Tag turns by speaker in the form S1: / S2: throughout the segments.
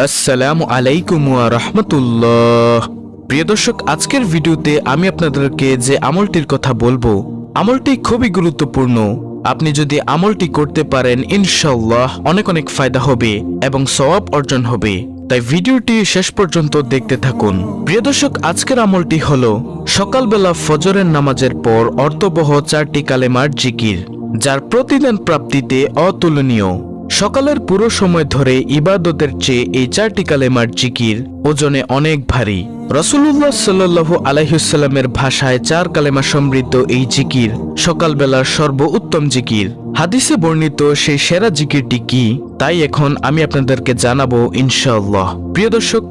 S1: আসসালামু আলাইকুম ওয়া রাহমাতুল্লাহ। প্রিয় দর্শক, আজকের ভিডিওতে আমি আপনাদেরকে যে আমলটির কথা বলবো, আমলটি খুবই গুরুত্বপূর্ণ। আপনি যদি আমলটি করতে পারেন, ইনশাআল্লাহ অনেক অনেক ফায়দা হবে এবং সওয়াব অর্জন হবে। তাই ভিডিওটি শেষ পর্যন্ত দেখতে থাকুন। প্রিয় দর্শক, আজকের আমলটি হলো সকালবেলা ফজরের নামাজের পর অর্থবহ 4টি কালেমার জিকির, যার প্রতিদান প্রাপ্তিতে অতুলনীয়। সকালের পুরো সময় ধরে ইবাদতের চেয়ে এই 4টি কালেমার জিকির ওজনে অনেক ভারী। রাসূলুল্লাহ সাল্লাল্লাহু আলাইহি ওয়াসাল্লামের ভাষায় 4 কালেমা সমৃদ্ধ এই জিকির সকালবেলার সর্বোত্তম জিকির। হাদিসে বর্ণিত সেই সেরা জিকিরটি কি, তাই এখন আমি আপনাদেরকে জানাবো ইনশাআল্লাহ। প্রিয় দর্শক,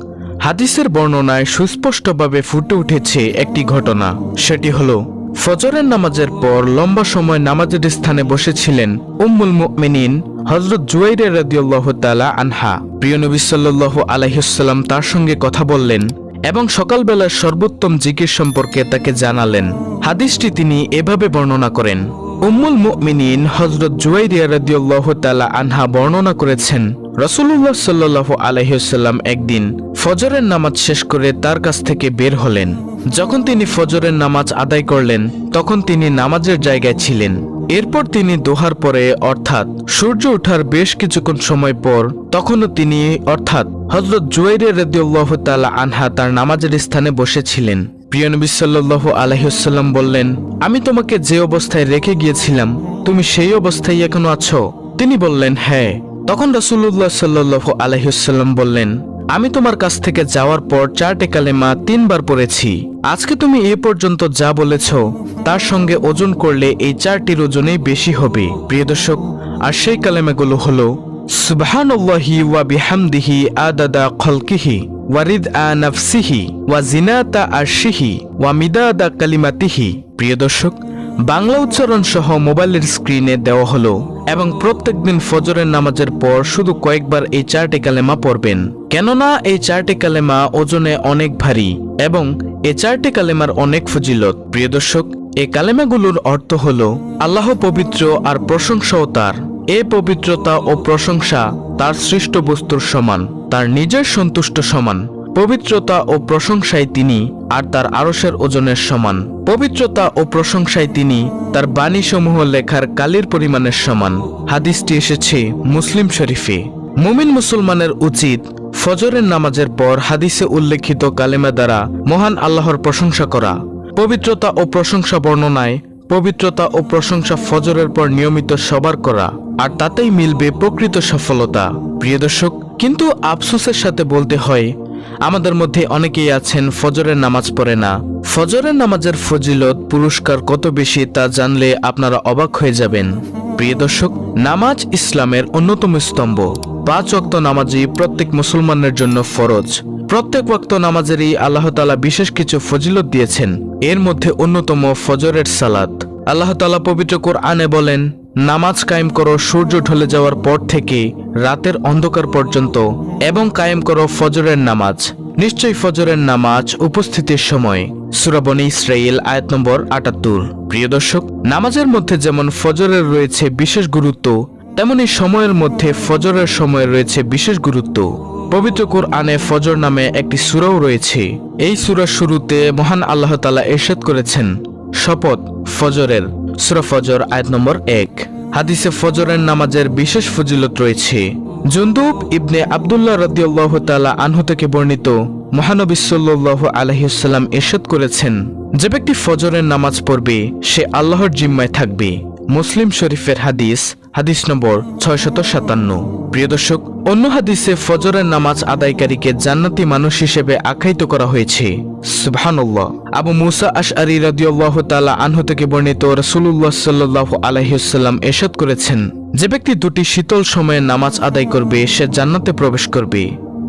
S1: হাদিসের বর্ণনায় সুস্পষ্টভাবে ফুটে উঠেছে একটি ঘটনা। সেটি হলো ফজরের নামাজের পর লম্বা সময় নামাজের স্থানে বসেছিলেন উম্মুল মুমিনিন হযরত জুয়াইরা রাদিয়াল্লাহু তাআলা আনহা। প্রিয় নবী সাল্লাল্লাহু আলাইহি ওয়াসাল্লাম তার সঙ্গে কথা বললেন এবং সকালবেলার সর্বোত্তম জিকির সম্পর্কে তাকে জানালেন। হাদিসটি তিনি এভাবে বর্ণনা করেন। উম্মুল মুমিনিন হযরত জুয়াইরা রাদিয়াল্লাহু তাআলা আনহা বর্ণনা করেছেন, রাসূলুল্লাহ সাল্লাল্লাহু আলাইহি ওয়াসাল্লাম একদিন ফজরের নামাজ শেষ করে তার কাছ থেকে বের হলেন। যখন তিনি ফজরের নামাজ আদায় করলেন, তখন তিনি নামাজের জায়গায় ছিলেন। এরপর তিনি দোহার পরে অর্থাৎ সূর্য ওঠার বেশ কিছুক্ষণ সময় পর তখনও তিনি অর্থাৎ হযরত জুয়াইরা রাদিয়াল্লাহু তাআলা আনহা তার নামাজের স্থানে বসেছিলেন। প্রিয় নবী সাল্লাল্লাহু আলাইহি ওয়াসাল্লাম বললেন, আমি তোমাকে যে অবস্থায় রেখে গিয়েছিলাম, তুমি সেই অবস্থায় এখনো আছো? তিনি বললেন, হ্যাঁ। তখন রাসূলুল্লাহ সাল্লাল্লাহু আলাইহি ওয়াসাল্লাম বললেন, আমি তোমার কাছ থেকে যাওয়ার পর 4টি কালেমা 3 বার পড়েছি। আজকে তুমি এ পর্যন্ত যা বলেছ তার সঙ্গে ওজন করলে এই 4টির ওজনেই বেশি হবে। প্রিয় দর্শক, আর সেই কালেমাগুলো হলো সুবহানাল্লাহি ওয়া বিহামদিহি আদাদা খালকিহি ওয়া রিদআ নাফসিহি ওয়া জিনাতা আরশিহি ওয়া মিদাদা কালিমাতিহি। প্রিয় দর্শক, বাংলা উচ্চারণ সহ মোবাইলের স্ক্রিনে দেওয়া হলো এবং প্রত্যেকদিন ফজরের নামাজের পর শুধু কয়েকবার এই 4টি কালেমা পড়বেন, কেননা এই 4টি কালেমা ওজনে অনেক ভারী এবং এই 4টি কালেমার অনেক ফজিলত। প্রিয় দর্শক, এই কালেমাগুলোর অর্থ হলো আল্লাহ পবিত্র আর প্রশংসাও তার। এ পবিত্রতা ও প্রশংসা তার সৃষ্ট বস্তুর সমান, তার নিজের সন্তুষ্ট সমান। পবিত্রতা ও প্রশংসায় তিনি আর তার আরশের ওজনের সমান। পবিত্রতা ও প্রশংসায় তিনি তার বাণীসমূহ লেখার কালির পরিমাণের সমান। হাদিসটি এসেছে মুসলিম শরীফে। মুমিন মুসলমানের উচিত ফজরের নামাজের পর হাদিসে উল্লেখিত কালেমা দ্বারা মহান আল্লাহর প্রশংসা করা। পবিত্রতা ও প্রশংসা বর্ণনায় পবিত্রতা ও প্রশংসা ফজরের পর নিয়মিত সবার করা, আর তাতেই মিলবে প্রকৃত সফলতা। প্রিয় দর্শক, কিন্তু আফসোসের সাথে বলতে হয়, আমাদের মধ্যে অনেকেই আছেন ফজরের নামাজ পড়ে না। ফজরের নামাজের ফজিলত পুরস্কার কত বেশি তা জানলে আপনারা অবাক হয়ে যাবেন। প্রিয় দর্শক, নামাজ ইসলামের অন্যতম স্তম্ভ। 5 ওয়াক্ত নামাজই প্রত্যেক মুসলমানের জন্য ফরজ। প্রত্যেক ওয়াক্ত নামাজেরই আল্লাহ তাআলা বিশেষ কিছু ফজিলত দিয়েছেন। এর মধ্যে অন্যতম ফজরের সালাত। আল্লাহ তাআলা পবিত্র কোরআনে বলেন, নামাজ কায়েম করো সূর্য ঢলে যাওয়ার পর থেকে রাতের অন্ধকার পর্যন্ত এবং কায়েম করো ফজরের নামাজ। নিশ্চয়ই ফজরের নামাজ উপস্থিতির সময়। সূরা বনী ইসরাঈল আয়াত নম্বর 78। প্রিয় দর্শক, নামাজের মধ্যে যেমন ফজরের রয়েছে বিশেষ গুরুত্ব, তেমনি সময়ের মধ্যে ফজরের সময় রয়েছে বিশেষ গুরুত্ব। পবিত্র কোরআনে ফজর নামে একটি সূরাও রয়েছে। এই সূরার শুরুতে মহান আল্লাহ তাআলা ইরশাদ করেছেন, শপথ ফজরের। সূরা ফজর আয়াত নম্বর 1। হাদিসে ফজরের নামাজের বিশেষ ফজিলত রয়েছে। জুনদুব ইবনে আব্দুল্লাহ রাদিয়াল্লাহু তাআলা আনহু থেকে বর্ণিত, মহানবী সাল্লাল্লাহু আলাইহি ওয়াসাল্লাম ইরশাদ করেছেন, যে ব্যক্তি ফজরের নামাজ পড়বে সে আল্লাহর জিম্মায় থাকবে। মুসলিম শরীফের হাদিস, হাদিস নম্বর 657। প্রিয় দর্শক, অন্য হাদিসে ফজরের নামাজ আদায়কারীকে জান্নাতি মানুষ হিসেবে আখ্যায়িত করা হয়েছে। সুবহানাল্লাহ। আবু মুসা আশআরী রাদিয়াল্লাহু তাআলা আনহু থেকে বর্ণিত, রাসূলুল্লাহ সাল্লাল্লাহু আলাইহি ওয়াসাল্লাম ইরশাদ করেছেন, যে ব্যক্তি 2টি শীতল সময়ে নামাজ আদায় করবে সে জান্নাতে প্রবেশ করবে।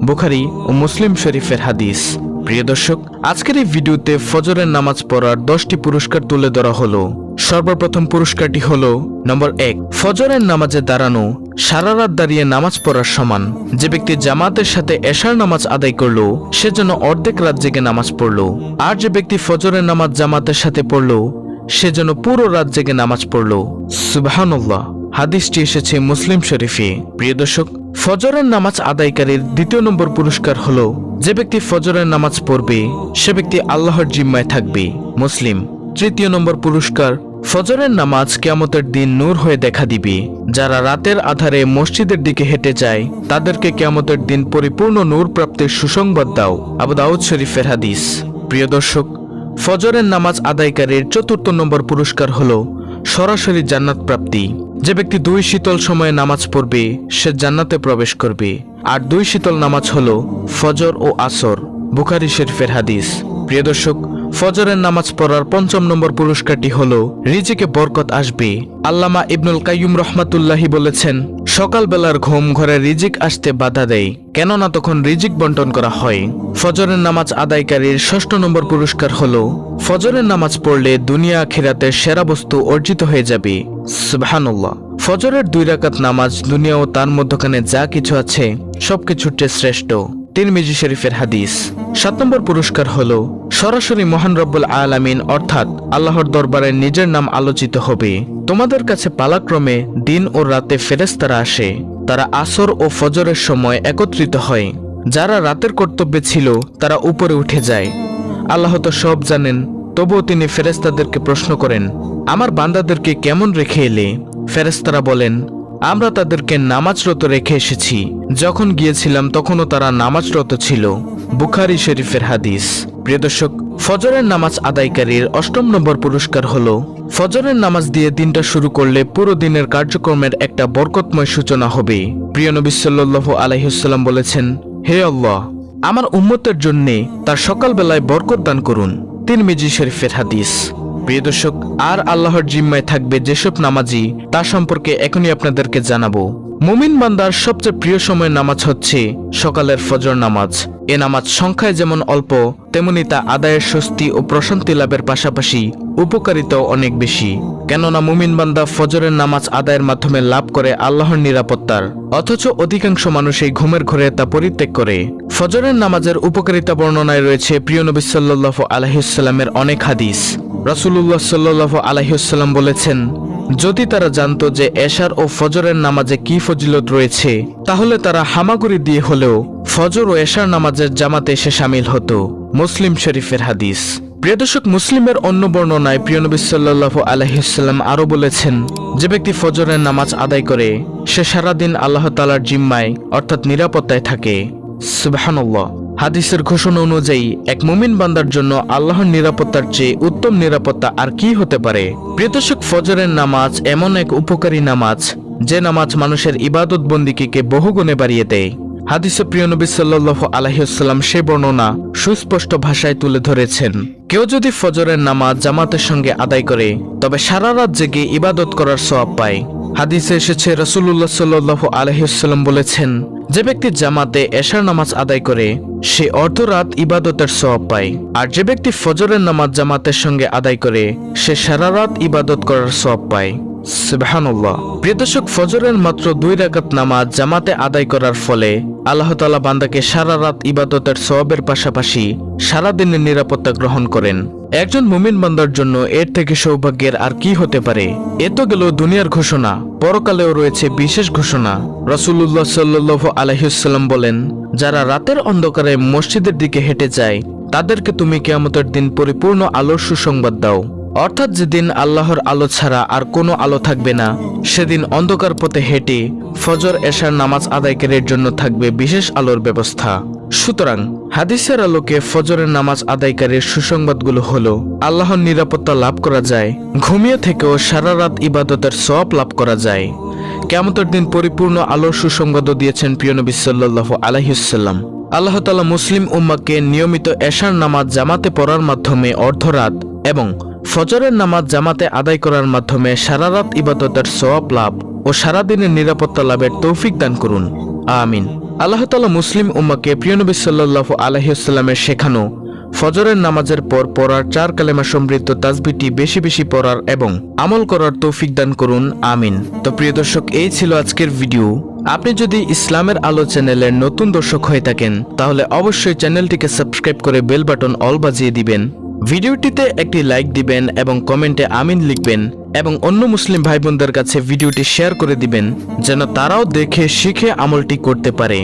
S1: বুখারী ও মুসলিম শরীফের হাদিস। প্রিয় দর্শক, আজকের এই ভিডিওতে ফজরের নামাজ পড়ার 10টি পুরস্কার তুলে ধরা হলো। সর্বপ্রথম পুরস্কারটি হলো নম্বর 1, ফজরের নামাজে দাঁড়ানো সারা রাত দাঁড়িয়ে নামাজ পড়ার সমান। যে ব্যক্তি জামাতের সাথে এশার নামাজ আদায় করলো সে যেন অর্ধেক রাত জেগে নামাজ পড়লো, আর যে ব্যক্তি ফজরের নামাজ জামাতের সাথে পড়লো সে যেন পুরো রাত জেগে নামাজ পড়লো। সুবহানাল্লাহ। হাদিসটি এসেছে মুসলিম শরীফে। প্রিয় দর্শক, ফজরের নামাজ আদায়কারীর দ্বিতীয় নম্বর পুরস্কার হলো যে ব্যক্তি ফজরের নামাজ পড়বে সে ব্যক্তি আল্লাহর জিম্মায় থাকবে। মুসলিম। তৃতীয় নম্বর পুরস্কার, ফজরের নামাজ কিয়ামতের দিন নূর হয়ে দেখা দিবে। যারা রাতের আধারে মসজিদের দিকে হেঁটে যায় তাদেরকে কিয়ামতের দিন পরিপূর্ণ নূর প্রাপ্তির সুসংবাদ দাও। আবু দাউদ শরীফের হাদিস। প্রিয় দর্শক, ফজরের নামাজ আদায়কারীর চতুর্থ নম্বর পুরস্কার হলো সরাসরি জান্নাত প্রাপ্তি। যে ব্যক্তি 2 শীতল সময়ে নামাজ পড়বে সে জান্নাতে প্রবেশ করবে। আর 2 শীতল নামাজ হলো ফজর ও আসর। বুখারী শরীফের হাদিস। প্রিয় দর্শক, ফজরের নামাজ পড়ার 5ম নম্বর পুরস্কারটি হলো রিজিকে বরকত আসবে। আল্লামা ইবনুল কাইয়ুম রহমাতুল্লাহি বলেছেন, সকালবেলার ঘুম ঘরে রিজিক আসতে বাধা দেয়, কেননা তখন রিজিক বন্টন করা হয়। ফজরের নামাজ আদায়কারীর 6ষ্ঠ নম্বর পুরস্কার হলো ফজরের নামাজ পড়লে দুনিয়া আখিরাতের সেরা বস্তু অর্জিত হয়ে যাবে। সুবহানাল্লাহ। ফজরের 2 রাকাত নামাজ দুনিয়া ও তার মধ্যখানে যা কিছু আছে সবকিছুর চেয়ে শ্রেষ্ঠ। তিরমিজি শরীফের হাদিস। 7 নম্বর পুরস্কার হলো সরাসরি মহান রব্বুল আলামিন অর্থাৎ আল্লাহর দরবারে নিজের নাম আলোচিত হবে। তোমাদের কাছে পালাক্রমে দিন ও রাতে ফেরেশতারা আসে। তারা আসর ও ফজরের সময় একত্রিত হয়। যারা রাতের কর্তব্যে ছিল তারা উপরে উঠে যায়। আল্লাহ তো সব জানেন, তবুও তিনি ফেরেশতাদেরকে প্রশ্ন করেন, আমার বান্দাদেরকে কেমন রেখে এলে? ফেরেশতারা বলেন, আমরা তাদেরকে নামাজরত রেখে এসেছি। যখন গিয়েছিলাম তখনও তারা নামাজরত ছিল। বুখারী শরীফের হাদিস। প্রিয় দর্শক, ফজরের নামাজ আদায়কারীর 8ম নম্বর পুরস্কার হলো ফজরের নামাজ দিয়ে দিনটা শুরু করলে পুরো দিনের কার্যক্রমের একটা বরকতময় সূচনা হবে। প্রিয় নবী সাল্লাল্লাহু আলাইহি ওয়াসাল্লাম বলেছেন, হে আল্লাহ, আমার উম্মতের জন্য তার সকালবেলায় বরকত দান করুন। তিরমিজি শরীফের হাদিস। প্রিয় দর্শক, আর আল্লাহর জিম্মায় থাকবে যেসব নামাজি তা সম্পর্কে এখনই আপনাদেরকে জানাবো। মুমিন বান্দার সবচেয়ে প্রিয় সময়ের নামাজ হচ্ছে সকালের ফজর নামাজ। এ নামাজ সংখ্যায় যেমন অল্প তেমনি তা আদায়ের স্বস্তি ও প্রশান্তি লাভের পাশাপাশি উপকারিতাও অনেক বেশি। কেননা মুমিন বান্দা ফজরের নামাজ আদায়ের মাধ্যমে লাভ করে আল্লাহর নিরাপত্তার, অথচ অধিকাংশ মানুষ এই ঘুমের ঘরে তা পরিত্যাগ করে। ফজরের নামাজের উপকারিতা বর্ণনায় রয়েছে প্রিয় নবী সাল্লাল্লাহু আলাইহি ওয়াসাল্লামের অনেক হাদিস। রাসূলুল্লাহ সাল্লাল্লাহু আলাইহি ওয়াসাল্লাম বলেছেন, যদি তারা জানতো যে এশার ও ফজরের নামাজে কি ফজিলত রয়েছে তাহলে তারা হামাগুড়ি দিয়ে হলেও ফজর ও এশার নামাজের জামাতে এসে শামিল হতো। মুসলিম শরীফের হাদিস। প্রিয় দর্শক, মুসলিমের অন্য বর্ণনায় প্রিয় নবী সাল্লাল্লাহু আলাইহি ওয়াসাল্লাম আরো বলেছেন, যে ব্যক্তি ফজরের নামাজ আদায় করে সে সারাদিন আল্লাহ তাআলার জিম্মায় অর্থাৎ নিরাপত্তায় থাকে। সুবহানাল্লাহ। হাদিসের ঘোষণা অনুযায়ী এক মুমিন বান্দার জন্য আল্লাহর নিরাপত্তার চেয়ে উত্তম নিরাপত্তা আর কি হতে পারে? প্রিয় দর্শক, ফজরের নামাজ এমন এক উপকারী নামাজ যে নামাজ মানুষের ইবাদত বন্দিকে বহুগুণে বাড়িয়ে দেয়। হাদিসে প্রিয় নবী সাল্লাল্লাহু আলাইহি ওয়াসাল্লাম সে বর্ণনা সুস্পষ্ট ভাষায় তুলে ধরেছেন। কেউ যদি ফজরের নামাজ জামাতের সঙ্গে আদায় করে তবে সারা রাত জেগে ইবাদত করার সওয়াব পায়। হাদিসে এসেছে রাসূলুল্লাহ সাল্লাল্লাহু আলাইহি ওয়াসাল্লাম বলেছেন, যে ব্যক্তি জামাতে এশার নামাজ আদায় করে সে অর্ধরাত ইবাদতের সওয়াব পায়। আর যে ব্যক্তি ফজরের নামাজ জামাতের সঙ্গে আদায় করে সে সারা রাত ইবাদত করার সওয়াব পায়। সুবহানাল্লাহ। প্রিয় দর্শক, ফজরের মাত্র 2 রাকাত নামাজ জামাতে আদায় করার ফলে আল্লাহ তাআলা বান্দাকে সারা রাত ইবাদতের সওয়াবের পাশাপাশি সারা দিনের নিরাপত্তা গ্রহণ করেন। একজন মুমিন বান্দার জন্য এর থেকে সৌভাগ্যের আর কি হতে পারে? এ তো গেল দুনিয়ার ঘোষণা, পরকালেও রয়েছে বিশেষ ঘোষণা। রাসূলুল্লাহ সাল্লাল্লাহু আলাইহি ওয়াসাল্লাম বলেন, যারা রাতের অন্ধকারে মসজিদের দিকে হেঁটে যায় তাদেরকে তুমি কিয়ামতের দিন পরিপূর্ণ আলোর সুসংবাদ দাও। অর্থাৎ যেদিন আল্লাহর আলো ছাড়া আর কোনো আলো থাকবে না, সেদিন অন্ধকার পথে হেঁটে ফজর এশার নামাজ আদায়কারীর জন্য থাকবে বিশেষ আলোর ব্যবস্থা। সুতরাং হাদিসের আলোকে ফজরের নামাজ আদায়কারীর সুসংবাদগুলো হলো আল্লাহর নিরাপত্তা লাভ করা যায়, ঘুমিয়ে থেকেও সারা রাত ইবাদতের সওয়াব লাভ করা যায়। কিয়ামতের দিন পরিপূর্ণ আলোর সুসংবাদও দিয়েছেন প্রিয় নবী সাল্লাল্লাহু আলাইহি ওয়াসাল্লাম। আল্লাহ তাআলা মুসলিম উম্মাহকে নিয়মিত এশার নামাজ জামাতে পড়ার মাধ্যমে অর্ধরাত এবং ফজরের নামাজ জামাতে আদায় করার মাধ্যমে সারা রাত ইবাদতের সওয়াব লাভ ও সারা দিনের নিরাপত্তা লাভের তৌফিক দান করুন। আমিন। আল্লাহ তাআলা মুসলিম উম্মাহকে প্রিয় নবী সাল্লাল্লাহু আলাইহি ওয়াসাল্লামের শেখানো ফজরের নামাজের পর পড়ার 4 কালেমা সমৃদ্ধ তাসবিহটি বেশি বেশি পড়ার এবং আমল করার তৌফিক দান করুন। আমিন। তো প্রিয় দর্শক, এই ছিল আজকের ভিডিও। আপনি যদি ইসলামের আলো চ্যানেলের নতুন দর্শক হয়ে থাকেন তাহলে অবশ্যই চ্যানেলটিকে সাবস্ক্রাইব করে বেল বাটন অল বাজিয়ে দিবেন। ভিডিওটিতে একটি লাইক দিবেন এবং কমেন্টে আমিন লিখবেন এবং অন্য মুসলিম ভাই বোনদের কাছে ভিডিওটি শেয়ার করে দিবেন যেন তারাও দেখে শিখে আমলটি করতে পারে।